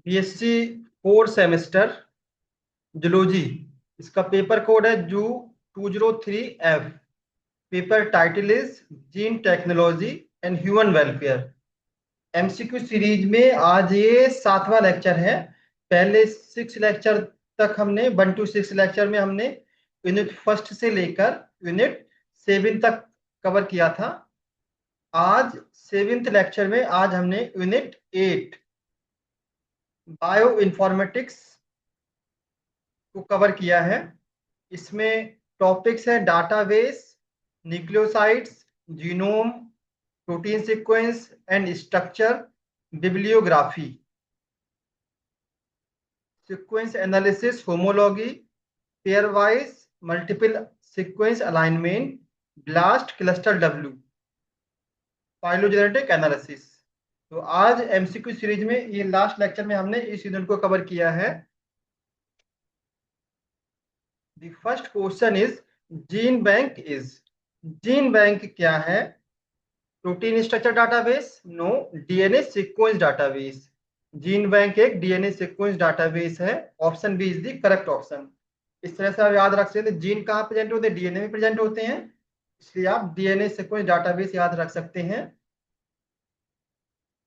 BSc 4 semester zoology. इसका paper code है जू 203F। Paper title is gene technology and human welfare. MCQ series में आज ये 7वां लेक्चर है। पहले 6 लेक्चर तक हमने 1 to 6 लेक्चर में हमने यूनिट फर्स्ट से लेकर यूनिट 7 तक कवर किया था। आज 7th लेक्चर में आज हमने यूनिट 8 बायो इन्फॉर्मेटिक्स को कवर किया है। इसमें टॉपिक्स है database, nucleosides, genome, protein sequence and structure, bibliography, sequence analysis, homology, pair wise multiple sequence alignment, blast, cluster W, phylogenetic analysis. तो आज एमसीक्यू सीरीज में ये लास्ट लेक्चर में हमने इस यूनिट को कवर किया है। The first question is gene bank is. Gene bank क्या है? Protein structure database? No, DNA sequence database. Gene bank एक डीएनए सीक्वेंस डाटाबेस है। Option B is the correct option. इस तरह से आप याद रख सकते हैं जीन कहाँ प्रेजेंट होते हैं, डीएनए में प्रेजेंट होते हैं, इसलिए आप डीएनए सीक्वेंस डाटाबेस याद रख सकते हैं।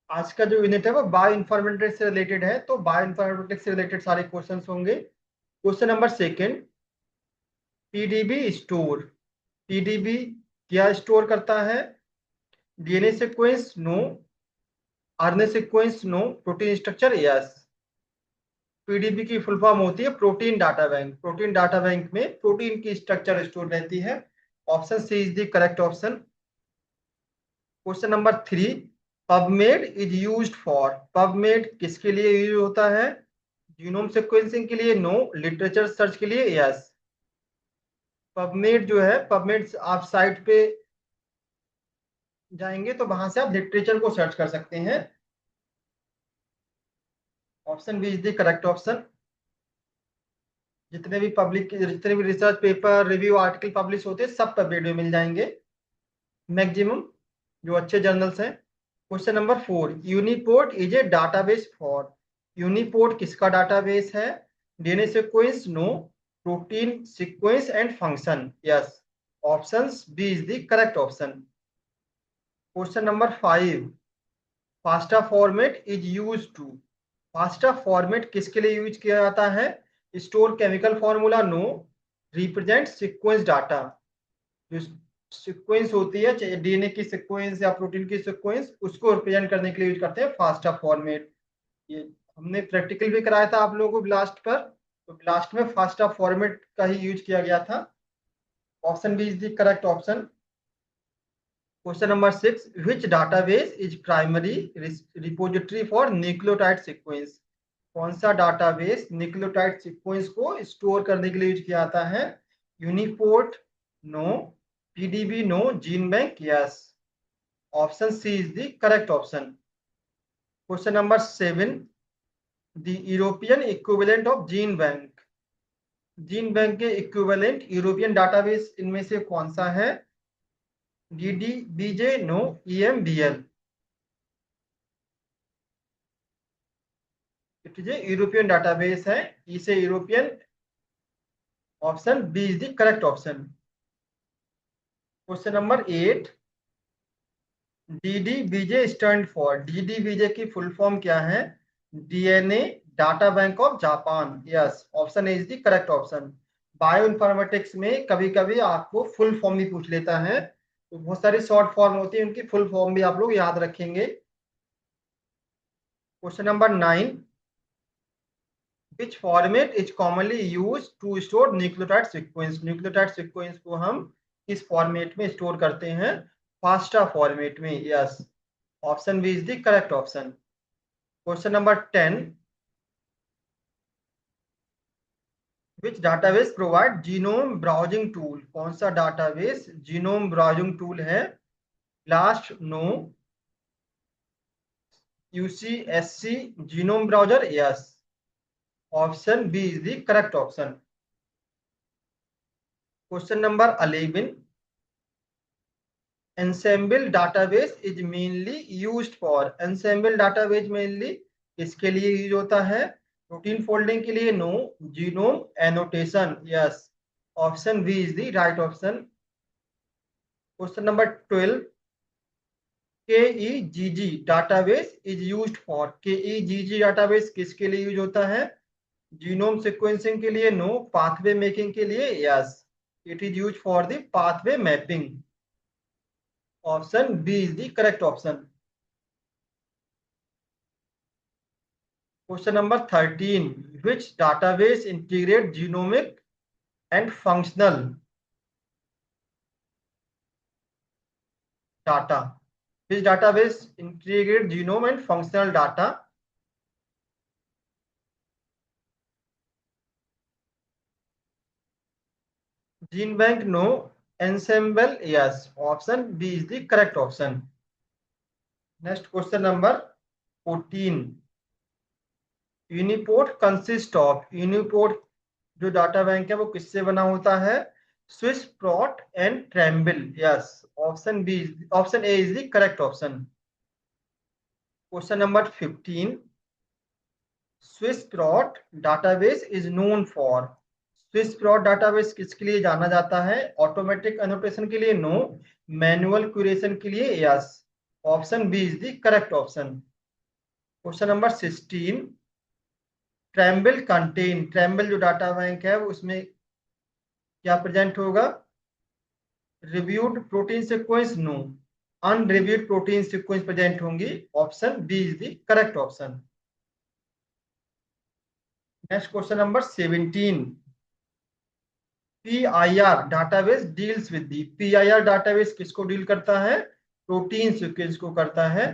आज का जो यूनिट है वो बायो इन्फॉर्मेटिक्स से रिलेटेड है, तो बायो इन्फॉर्मेटिक्स से रिलेटेड सारे क्वेश्चंस होंगे। Question number second, PDB store. PDB क्या स्टोर करता है? DNA sequence? No. RNA sequence? No. Protein structure? Yes. PDB की फुल फॉर्म होती है protein data bank. Protein data bank में प्रोटीन की स्ट्रक्चर स्टोर रहती है। Option C is the correct option. Question number 3, PubMed is used for. PubMed किसके लिए use होता है? जीनोम सीक्वेंसिंग के लिए? नो। लिटरेचर सर्च के लिए? यस। पबमेड जो है, पबमेड आप साइट पे जाएंगे तो वहां से आप लिटरेचर को सर्च कर सकते हैं। Option B is the correct option. जितने भी research paper, review article publish होते हैं सब पबमेड में मिल जाएंगे मैक्सिमम, जो अच्छे जर्नल्स हैं। Question number 4, UniProt is a database for. UniProt किसका डाटाबेस है? DNA sequence? No. Protein sequence and function? Yes. Option B is the correct option. Question number 5, FASTA format is use to. FASTA format किसके लिए use किया जाता है? Store chemical formula? No. Represent sequence data. जो sequence होती है, चाहे DNA की सीक्वेंस या प्रोटीन की सीक्वेंस, उसको रिप्रेजेंट करने के लिए यूज करते हैं फास्टा फॉर्मेट। ये हमने प्रैक्टिकल भी कराया था आप लोगों को ब्लास्ट पर, तो ब्लास्ट में फास्टा फॉर्मेट का ही यूज किया गया था। Option B is the correct option. Question number 6, which database is primary repository for nucleotide sequence. कौन सा डाटाबेस न्यूक्लियोटाइड सीक्वेंस को स्टोर करने के लिए यूज किया जाता है? UniProt? No. PDB? No. Gene bank? Yes. Option C is the correct option. Question number 7, the European equivalent of gene bank. Gene bank के इक्विवेलेंट यूरोपियन डाटाबेस इनमें से कौन सा है? DDBJ? No. EMBL? It is a European database है, इसे European. Option B is the correct option. Question number 8, DDBJ stand for. DDBJ की full form क्या है? DNA data bank of Japan? Yes. Option A is the correct option. Bioinformatics में कभी कभी आपको full form भी पूछ लेता है, तो बहुत सारी शॉर्ट फॉर्म होती है, उनकी फुल फॉर्म भी आप लोग याद रखेंगे। Question number 9, which format is commonly use to store nucleotide sequence. Nucleotide sequence को हम किस फॉर्मेट में स्टोर करते हैं? फास्टा फॉर्मेट में? Yes. Option B is the correct option. Question number 10, which database provide genome browsing tool. कौन सा database genome browsing tool है? BLAST? No. UCSC genome browser? Yes. Option B is the correct option. Question number 11, ensemble database is mainly used for। ensemble database mainly किसके लिए use होता है? Protein folding के लिए no, genome annotation yes, option B is the right option. Question number 12, KEGG database is used for, KEGG database किसके लिए use होता है? जीनोम सिक्वेंसिंग के लिए नो, पाथवे मेकिंग के लिए yes, it is use for the pathway mapping, option B is the correct option. Question number 13, which database integrate genomic and functional data, which database integrate genome and functional data? Gene bank no, ensemble yes, option B is the correct option। Next question number 14, UniProt consist of, UniProt जो data bank है वो किससे बना होता है? Swiss Prot and TrEMBL yes, option B, option A is the correct option. Question number 15, Swiss Prot database is known for, Swiss Prot database किसके लिए जाना जाता है? ऑटोमेटिक एनोटेशन के लिए नो, मैनुअल क्यूरेशन के लिए yes, option B is the correct option. Question number 16, TrEMBL contain, TrEMBL जो डाटा बैंक है उसमें क्या प्रेजेंट होगा? Reviewed protein sequence no, unreviewed protein sequence present होंगी, option B is the correct option. Next question number 17, PIR database deals with the, PIR database किसको deal करता है? Protein sequence को करता है,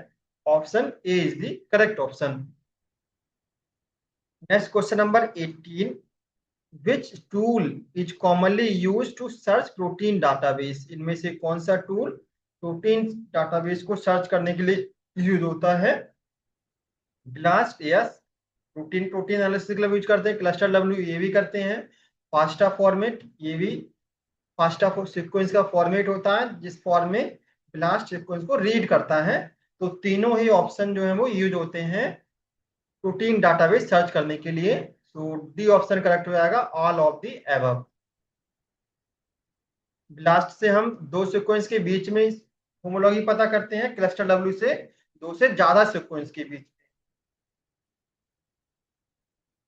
option A is the correct option. Next question number 18, which tool is commonly used to search protein database, इनमें से कौन सा टूल प्रोटीन डाटाबेस को सर्च करने के लिए यूज होता है? Blast yes, protein protein analysis के लिए यूज करते हैं, क्लस्टर डब्ल्यू ये भी करते हैं, फास्टा फॉर्मेट ये भी, फास्टा सीक्वेंस का फॉर्मेट होता है जिस फॉर्म में ब्लास्ट सीक्वेंस को रीड करता है। तो तीनों ही ऑप्शन जो है वो यूज होते हैं प्रोटीन डाटाबेस सर्च करने के लिए। सो डी ऑप्शन करेक्ट हो जाएगा, all of the above. Blast से हम दो सीक्वेंस के बीच में होमोलॉजी पता करते हैं, क्लस्टर डब्ल्यू से दो से ज्यादा सीक्वेंस के बीच।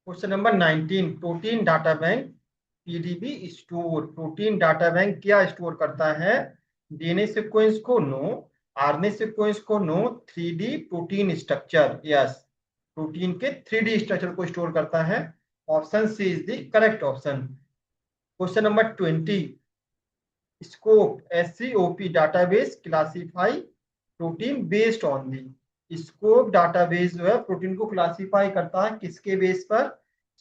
Question number 19, protein data bank PDB store, protein data bank क्या स्टोर करता है? डीएनए सीक्वेंस को नो, आरएनए सीक्वेंस को no, 3D protein structure yes, protein के 3D स्ट्रक्चर को स्टोर करता है, option C is the correct option. Question number 20, scope SCOP database classify protein based on the, scope database जो है protein को classify करता है किसके बेस पर?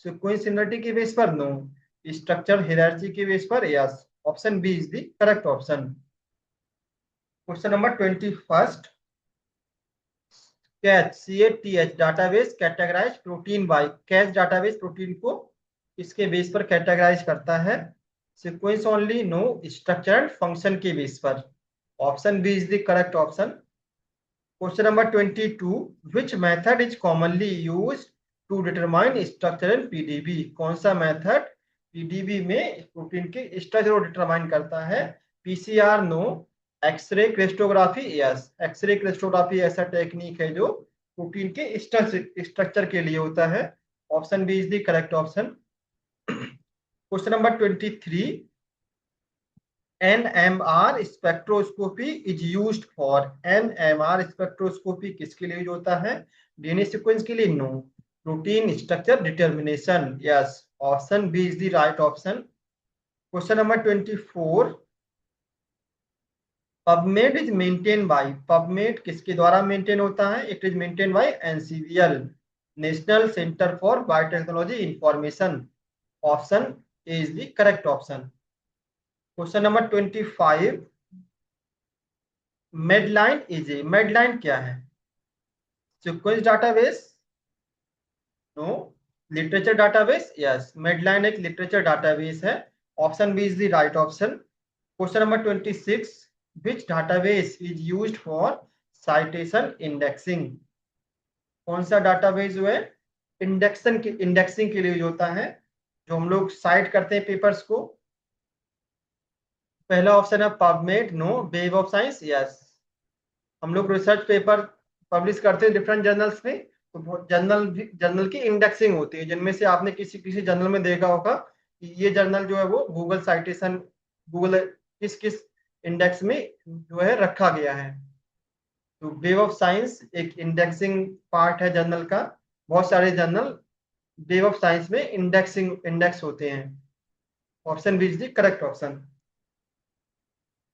सीक्वेंस सिमिलरिटी के बेस पर नो, स्ट्रक्चर हायरार्की के बेस पर yes, option B is the correct option. Question number 21, CATH database categorize protein by, catch database protein को किसके बेस पर कैटेगराइज करता है? Sequence only no, structure and function के बेस पर, option B is the correct option. Question number 22, which method is commonly used to determine structure in PDB, कौन सा method PDB में प्रोटीन के स्ट्रक्चर को डिटरमाइन करता है? PCR नो, X ray crystallography yes, X ray crystallography ऐसा टेक्निक है जो प्रोटीन के स्ट्रक्चर के लिए होता है, option B is the correct option. Question number 23, NMR spectroscopy is used for, NMR spectroscopy किसके लिए यूज होता है? डीएनए सीक्वेंस के लिए no, protein structure determination yes, option B is the right option. Question number 24, PubMed is maintain by, PubMed किसके द्वारा maintain होता है? It is maintain by NCBL, national centre for biotechnology information, option A is the correct option. Question number 25, Medline is a, Medline क्या है? Sequence database no, literature database yes, Medline एक literature database है, option B is the right option. Question number 26, which database is used for citation indexing, कौन सा database जो है indexing के लिए यूज होता है, जो हम लोग साइट करते हैं पेपर्स को। पहला ऑप्शन है PubMed, no. Web of science, yes. हम लोग रिसर्च पेपर पब्लिश करते हैं डिफरेंट जर्नल्स में, तो जर्नल की इंडेक्सिंग होती है, जिनमें से आपने किसी किसी जर्नल में देखा होगा कि ये जर्नल जो है वो गूगल साइटेशन, गूगल किस किस इंडेक्स में जो है रखा गया है। तो वेब ऑफ साइंस एक इंडेक्सिंग पार्ट है जर्नल का। बहुत सारे जर्नल वेब ऑफ साइंस में इंडेक्स होते हैं। Option B is the correct option.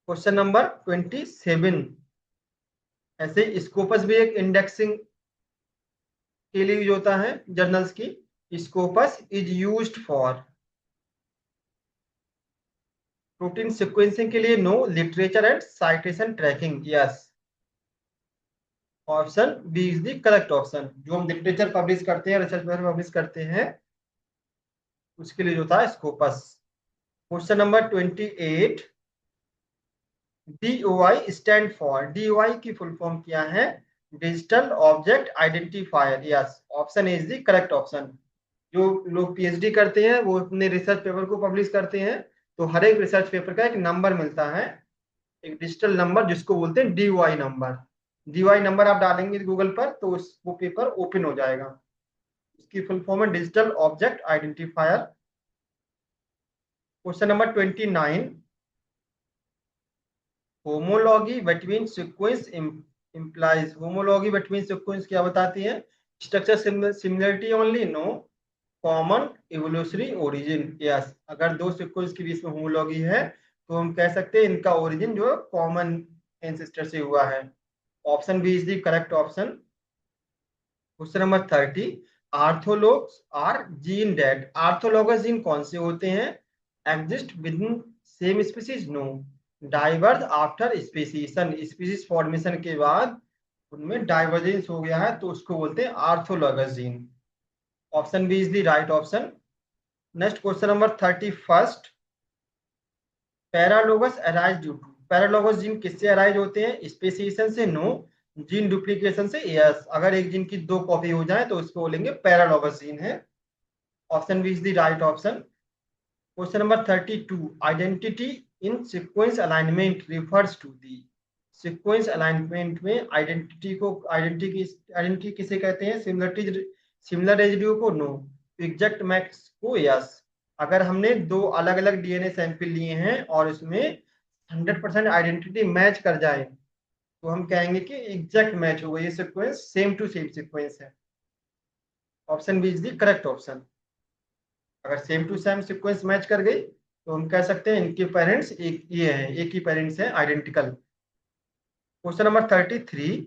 Question number 27। ऐसे स्कोपस भी एक इंडेक्सिंग के लिए यूज होता है जर्नल्स की। Scopus is used for protein sequencing के लिए, no. Literature and citation tracking, yes. Option B is the correct option. जो हम लिटरेचर पब्लिश करते हैं, रिसर्च पेपर पब्लिश करते हैं, उसके लिए जो था Scopus. Question number 28। DOI stand for, DOI की फुल फॉर्म क्या है? Digital object identifier, yes. Option is the correct option. जो लोग पीएचडी करते हैं वो अपने रिसर्च पेपर को पब्लिश करते हैं, तो हर एक रिसर्च पेपर का एक नंबर मिलता है, एक डिजिटल नंबर, जिसको बोलते हैं DOI नंबर। DOI नंबर आप डालेंगे गूगल पर तो वो पेपर ओपन हो जाएगा। इसकी फुल फॉर्म है digital object identifier. Question number 29। Homology between sequence implies, homology between sequence क्या बताती है? Structure similarity only, no. Common evolutionary origin, yes. अगर दो सीक्वेंस के बीच में होमोलॉगी है तो हम कह सकते हैं इनका ओरिजिन जो कॉमन एंसेस्टर से हुआ है। Option B is the correct option. Question number 30। Orthologs are gene that, orthologous gene कौन से होते हैं? Exist within same species, no. Diverge after speciation, species formation के बाद उनमें डाइवर्जेंस हो गया है, तो उसको बोलते हैं orthologous gene. Option B is the right option. Next question number 31। Paralogous arise due to, paralogous gene किससे अराइज होते हैं? स्पेसिएशन से, नो। जीन डुप्लीकेशन से, यस। अगर एक जीन की दो कॉपी हो जाए तो उसको बोलेंगे पैरालोगस जीन है। Option B is the right option. Question number 32। Identity in sequence alignment refers to the, sequence alignment में आइडेंटिटी किसे कहते हैं? सिमिलर रेजिड्यू को, नो। एग्जैक्ट मैच को, यस। अगर हमने दो अलग अलग डीएनए सैंपल लिए हैं और इसमें 100% आइडेंटिटी मैच कर जाए तो हम कहेंगे कि एग्जैक्ट मैच होगा, ये sequence same to same sequence है। Option B is the correct option. अगर same to same sequence match कर गई तो हम कह सकते हैं इनके पेरेंट्स एक ये हैं, एक ही पेरेंट्स हैं, identical. Question number 33।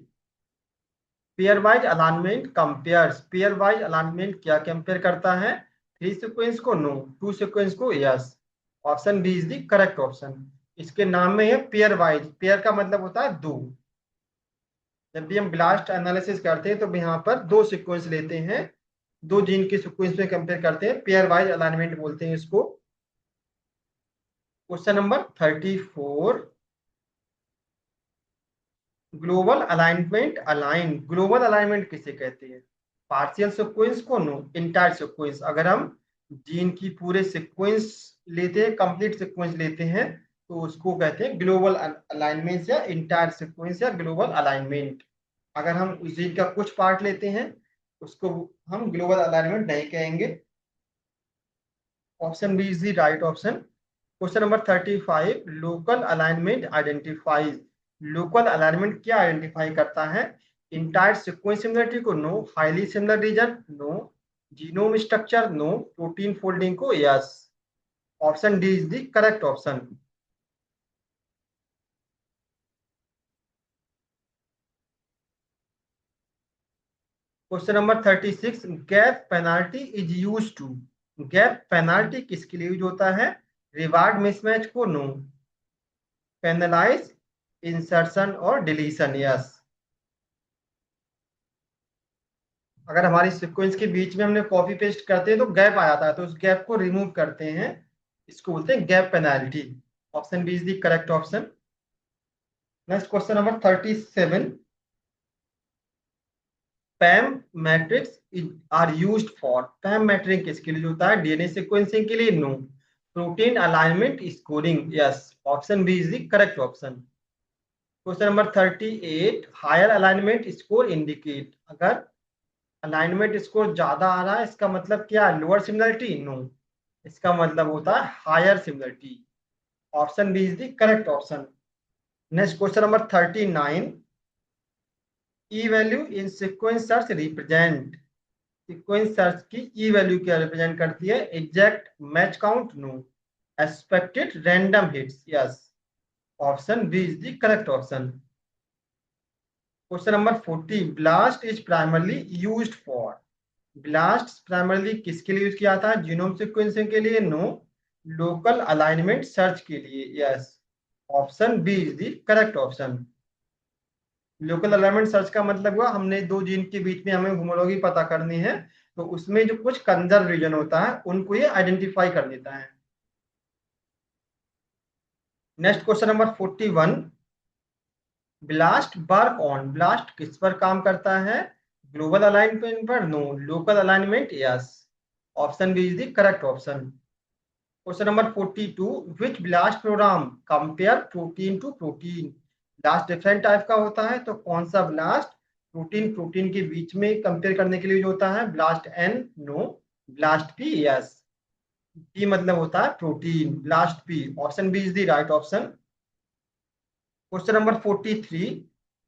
Pairwise alignment compares, pairwise alignment क्या कंपेयर करता है? थ्री सीक्वेंस को, नो। टू सीक्वेंस को, yes. Option B is the correct option. इसके नाम में है पेयर वाइज, पेयर का मतलब होता है दो। जब भी हम ब्लास्ट एनालिसिस करते हैं तो यहाँ पर दो सीक्वेंस लेते हैं, दो जीन के सीक्वेंस में कंपेयर करते हैं, पेयर वाइज अलाइनमेंट बोलते हैं इसको। Question number 34। Global alignment, global alignment किसे कहते हैं? पार्शियल सीक्वेंस को, नो। इंटायर सीक्वेंस, अगर हम जीन की पूरे सीक्वेंस लेते हैं, कंप्लीट सीक्वेंस लेते हैं, तो उसको कहते हैं ग्लोबल अलाइनमेंट या इंटायर सीक्वेंस या ग्लोबल अलाइनमेंट। अगर हम उस जीन का कुछ पार्ट लेते हैं उसको हम ग्लोबल अलाइनमेंट नहीं कहेंगे। Option B is the right option. Question number 35। Local alignment identifies, local alignment क्या आइडेंटिफाई करता है? इंटायर सीक्वेंस सिमिलरिटी को, no. Highly similar region, no. Genome structure, no. Protein folding को, yes. Option D is the correct option. Question number 36। Gap penalty is use to, gap penalty किसके लिए use होता है? Reward mismatch को, no. Penalize insertion और deletion, yes. अगर हमारी sequence के बीच में हमने कॉपी पेस्ट करते हैं तो गैप आ जाता है, तो उस गैप को रिमूव करते हैं, इसको बोलते हैं gap penalty. Option B is the correct option. Next question number 37। PAM matrix are used for, PAM matrix किसके लिए होता है? डीएनए सीक्वेंसिंग के लिए? No. Protein alignment scoring? Yes. Option B is the correct option. Question number 38, higher alignment score indicate, अगर alignment score ज्यादा आ रहा है इसका मतलब क्या? Lower similarity? नो, इसका मतलब होता है higher similarity. Option B is the correct option. Next question number 39, E value in sequence search represent, sequence search की ई वैल्यू क्या रिप्रेजेंट करती है? Exact match count? No. Expected random hits? Yes. Option B is the correct option. Question number 40, BLAST is primarily used for, BLAST primarily किसके लिए use किया था? Genome sequencing के लिए? नो। लोकल अलाइनमेंट सर्च के लिए? Yes. Option B is the correct option. Local alignment search का मतलब हुआ हमने दो जीन के बीच में हमें होमोलॉजी पता करनी है, तो उसमें जो कुछ कंजर्व रीजन होता है उनको ये आइडेंटिफाई कर देता है। Next question number 41, BLAST work on, BLAST किस पर काम करता है? ग्लोबल अलाइनमेंट पर? No. Local alignment? Yes. Option B is the correct option. Question number 42, which BLAST program compare protein to protein, BLAST different type का होता है तो कौन सा ब्लास्ट प्रोटीन प्रोटीन के बीच में कंपेयर करने के लिए जो होता है? BLAST N? No. BLAST P? Yes. P मतलब होता है protein, BLAST P. Option B is the right option. Question number 43,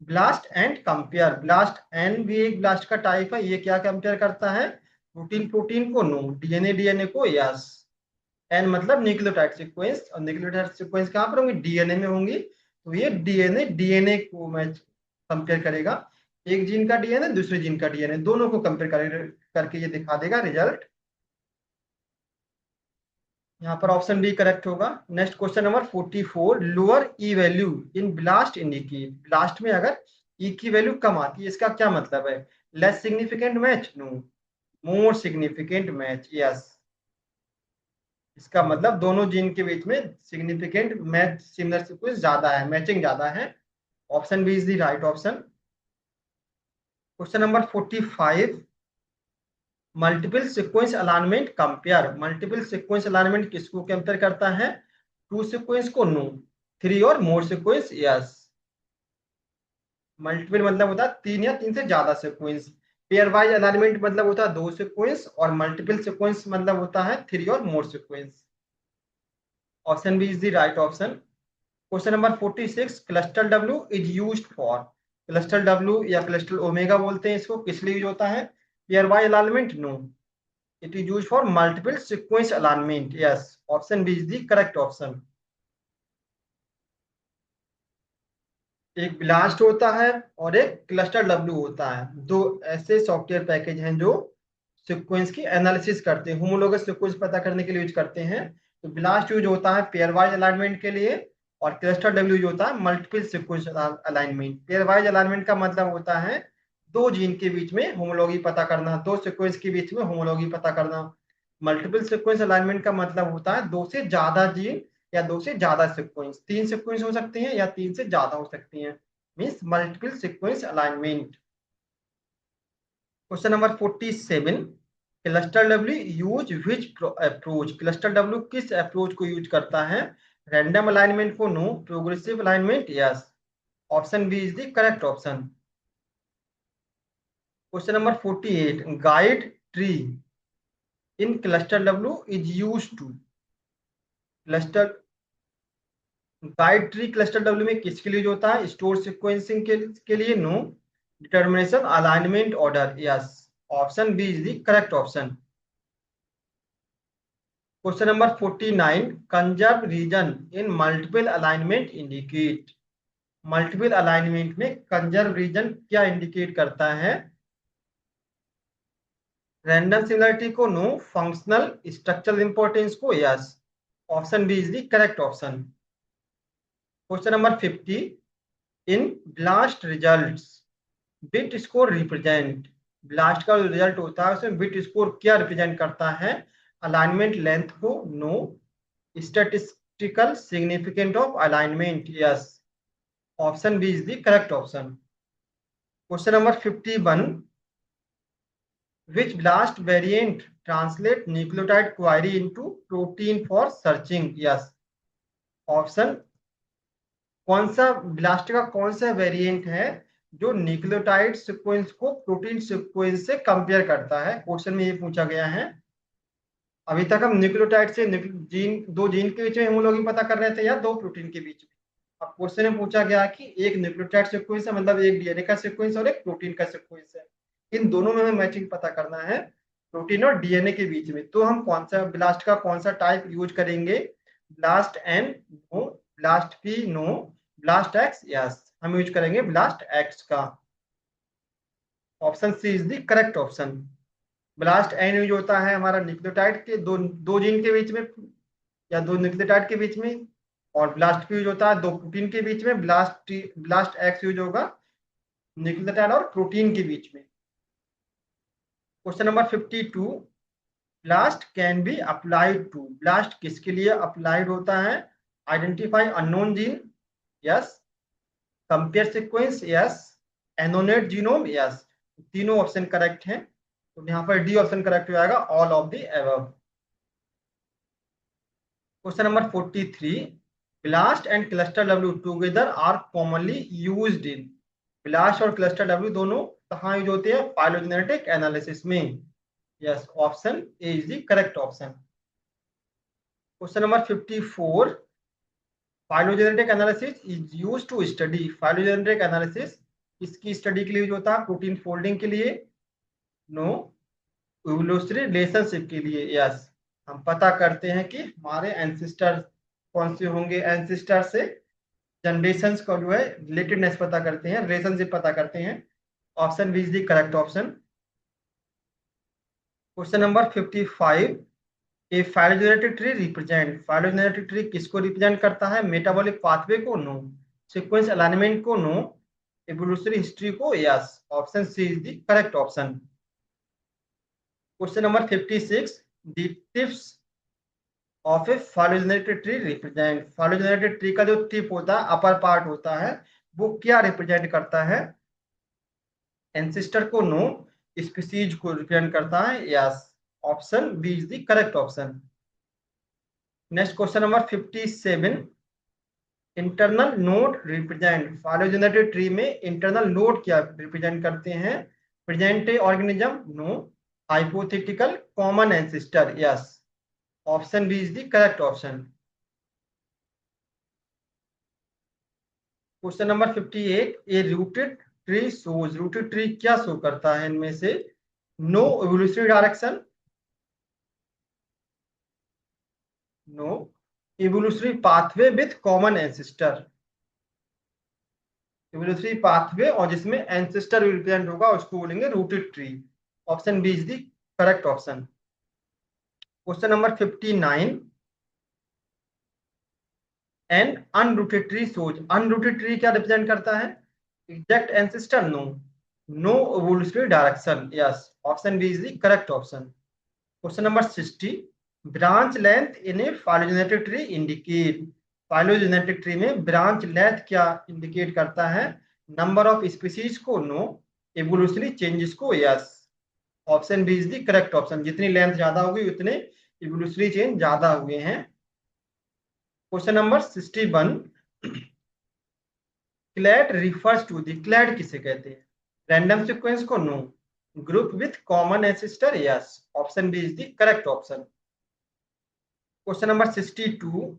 BLAST and compare, BLAST N भी एक ब्लास्ट का टाइप है, ये क्या कंपेयर करता है? प्रोटीन प्रोटीन को? नो। डीएनए डीएनए को? यस। एन मतलब न्यूक्लियोटाइड सीक्वेंस, और न्यूक्लियोटाइड सीक्वेंस कहाँ पर होंगी? डीएनए में होंगी, तो ये डीएनए डीएनए को मैच कंपेयर करेगा। एक जीन का डीएनए दूसरे जीन का डीएनए दोनों को कंपेयर करके ये दिखा देगा रिजल्ट। यहाँ पर ऑप्शन बी करेक्ट होगा। Next question number 44, lower E value in blast indicate, blast में अगर ई की वैल्यू कम आती है इसका क्या मतलब है? Less significant match? No. More significant match? Yes. इसका मतलब दोनों जीन के बीच में सिग्निफिकेंट मैच सिमिलर सीक्वेंस ज्यादा है, मैचिंग ज्यादा है। Option B is the right option. Question number 45, multiple sequence alignment compare, multiple sequence alignment किसको कंपेयर करता है? टू सीक्वेंस को? नो। थ्री और मोर सीक्वेंस? यस। मल्टीपल मतलब होता है तीन या तीन से ज्यादा सीक्वेंस, पेयर वाइज अलाइनमेंट मतलब होता है दो सीक्वेंस, और मल्टीपल सीक्वेंस मतलब होता है थ्री और more sequence. Option B is the right option. Question number 46, cluster W is used for, cluster W या क्लस्टर ओमेगा बोलते हैं इसको, किस लिए यूज होता है? Pairwise alignment? No. It is used for multiple sequence alignment? Yes. Option B is the correct option. एक BLAST होता है और एक क्लस्टर डब्ल्यू होता है, दो ऐसे सॉफ्टवेयर पैकेज हैं जो सीक्वेंस की एनालिसिस करते हैं, होमोलोगस सीक्वेंस पता करने के लिए यूज करते हैं। तो ब्लास्ट यूज होता है पेयर वाइज अलाइनमेंट के लिए, और क्लस्टर डब्ल्यू यूज होता है multiple sequence alignment. Pair wise alignment का मतलब होता है दो जीन के बीच में होमोलॉगी पता करना, दो सीक्वेंस के बीच में होमोलॉगी पता करना। मल्टीपल सीक्वेंस अलाइनमेंट का मतलब होता है दो से ज्यादा जीन या दो से ज्यादा सीक्वेंस, तीन सीक्वेंस हो सकती हैं या तीन से ज्यादा हो सकती हैं, means multiple sequence alignment. Question number 47, Clustal W use which approach, Clustal W किस अप्रोच को यूज करता है? रैंडम अलाइनमेंट को? No. Progressive alignment? Yes. Option B is the correct option. Question number 48, guide tree in Clustal W is use to, Clustal guide tree Clustal W में किसके लिए होता है? स्टोर सीक्वेंसिंग के लिए? No. Determination alignment order? Yes. Option B is the correct option. Question number 49, conserve region in multiple alignment indicate, multiple alignment में conserve region क्या indicate करता है? रैंडम सिमिलरिटी को? नो। फंक्शनल स्ट्रक्चरल इंपॉर्टेंस को? Yes. Option B is the correct option. Question number 50, in BLAST results bit score represent, BLAST का जो result होता है उसमें बिट स्कोर क्या रिप्रेजेंट करता है? अलाइनमेंट लेंथ को? No. Statistical significant of alignment? Yes. Option B is the correct option. Question number 51, which BLAST variant translate nucleotide query into protein for searching? Yes, option, कौन सा BLAST का कौन सा variant है जो न्यूक्लियोटाइड सीक्वेंस को protein sequence से compare करता है? क्वेश्चन में ये पूछा गया है। अभी तक हम न्यूक्लियोटाइड से जीन, दो जीन के बीच में होमोलॉगी पता कर रहे थे या दो प्रोटीन के बीच में। अब क्वेश्चन में पूछा गया कि एक न्यूक्लियोटाइड सीक्वेंस है, मतलब एक डीएनए का सीक्वेंस और एक प्रोटीन का सीक्वेंस है, इन दोनों में हमें मैचिंग पता करना है प्रोटीन और डीएनए के बीच में। तो हम कौन सा ब्लास्ट का कौन सा टाइप यूज करेंगे? BLAST N no, BLAST P no, BLAST X yes, हम यूज करेंगे ब्लास्ट एक्स का। Option C is the correct option. BLAST N use होता है हमारा न्यूक्लियोटाइड के दो दो जीन के बीच में या दो न्यूक्लियोटाइड के बीच में, और ब्लास्ट पी यूज होता है दो प्रोटीन के बीच में। ब्लास्ट एक्स यूज होगा न्यूक्लियोटाइड और प्रोटीन के बीच में। Question number 52, BLAST can be applied to, BLAST किसके लिए अप्लाइड होता है? Identify unknown gene yes, compare sequence yes, annotate genome yes. तीनों ऑप्शन करेक्ट हैं, तो यहाँ पर डी ऑप्शन करेक्ट हो जाएगा, all of the above. Question number 43, BLAST and Clustal W together are commonly used in, BLAST और Clustal W दोनों कहाँ यूज होते हैं? फाइलोजेनेटिक एनालिसिस में yes, option A is the correct option. Question number 54, phylogenetic analysis is used to study, phylogenetic analysis किसकी study के लिए use होता है? प्रोटीन फोल्डिंग के लिए नो, इवोल्यूशनरी रिलेशनशिप के लिए यस। हम पता करते हैं कि हमारे एंसिस्टर कौन से होंगे, एंसिस्टर से जनरेशंस का जो है रिलेटेडनेस पता करते हैं, रिलेशनशिप पता करते हैं। Option B is the correct option. Question number 55, a phylogenetic tree represent, phylogenetic tree किसको रिप्रेजेंट करता है? मेटाबॉलिक पाथवे को नो, सीक्वेंस अलाइनमेंट को नो, एवोल्यूशनरी हिस्ट्री को yes. Option C is the correct option. Question number 56, the tips of a phylogenetic tree represent, phylogenetic tree का जो tip होता है, अपर पार्ट होता है, वो क्या रिप्रेजेंट करता है? एंसिस्टर को नो, स्पीसीज को रिप्रेजेंट करता है yes. Option B is the correct option. Next question number 57, internal node represent, phylogenetic tree में इंटरनल नोड क्या रिप्रेजेंट करते हैं? Present organism no, hypothetical common ancestor yes. Option B is the correct option. Question number 58, a rooted tree shows, rooted tree क्या show करता है इनमें से? No evolutionary direction no, evolutionary pathway with common ancestor, evolutionary pathway और जिसमें ancestor represent होगा उसको बोलेंगे rooted tree. Option B is the correct option. Question number 59, an unrooted tree shows, unrooted tree क्या रिप्रेजेंट करता है? Exact ancestor no, no evolutionary direction yes. Option B is the correct option. Question number 60, branch length in a phylogenetic tree indicate, phylogenetic tree में branch length क्या indicate करता है? Number of species को no, evolutionary changes को yes. Option B is the correct option, जितनी length ज्यादा होगी उतने इवोल्यूशनरी चेंज ज्यादा हुए हैं। Question number 61, clade refers to, the clade किसे कहते हैं? रैंडम सीक्वेंस को no, group with common ancestor yes. Option B is the correct option. Question number 62,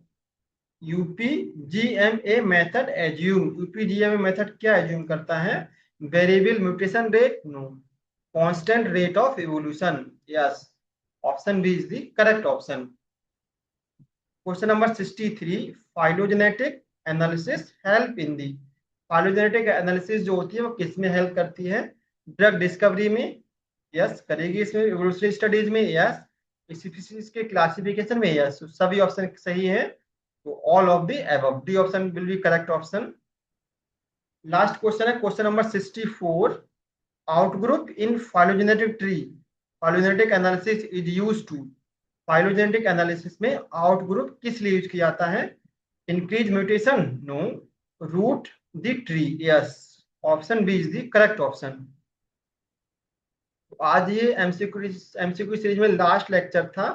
UPGMA method assume, UPGMA method क्या एज्यूम करता है? Variable mutation rate no, constant rate of evolution yes. Option B is the correct option. Question number 63, phylogenetic analysis help in the, phylogenetic analysis जो होती है वो किस में help करती है? ड्रग डिस्कवरी में यस करेगी, इसमें इवोल्यूशनरी स्टडीज में यस, स्पीशीज के क्लासिफिकेशन में यस। सभी ऑप्शन सही है, तो all of the above, D option will be correct option. Last question है question number 64, outgroup in phylogenetic tree, phylogenetic analysis is used to, phylogenetic analysis में outgroup किस लिए यूज किया जाता है? Increase mutation no, root the tree yes. Option B is the correct option. आज ये MCQ MCQ series में last lecture था।